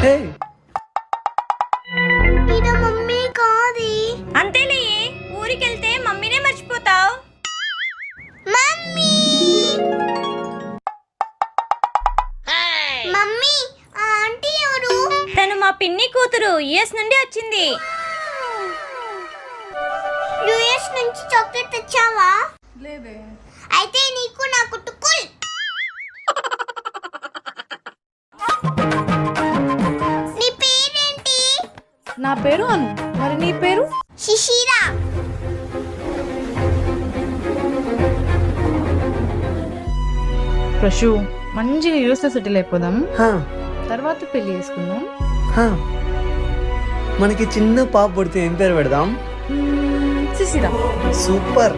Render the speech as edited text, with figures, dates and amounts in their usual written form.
హే ఇది మమ్మీ కాదు. అంతేలే, ఊరికెళ్తే మమ్మీనే మర్చిపోతావు. మమ్మీ మమ్మీ ఆ ఆంటీ ఎవరు? తను మా పిన్ని కూతురు, యుఎస్ నుండి వచ్చింది. యుఎస్ నుంచి చాక్లెట్ తెచ్చావా? లేదే. అయితే నీకు నాకు టుకుల్. నీ పేరేంటి? నా పేరు అను. మరి నీ పేరు? శిశిరా. ప్రశు, మంచిగా యూఎస్లో సెటిల్ అయిపోదాం, హా, తర్వాత పెళ్లి చేసుకుందాం. హా. మనకి చిన్న పాప పుడితే ఏం పేరు పెడదాం? శిశిరా. సూపర్.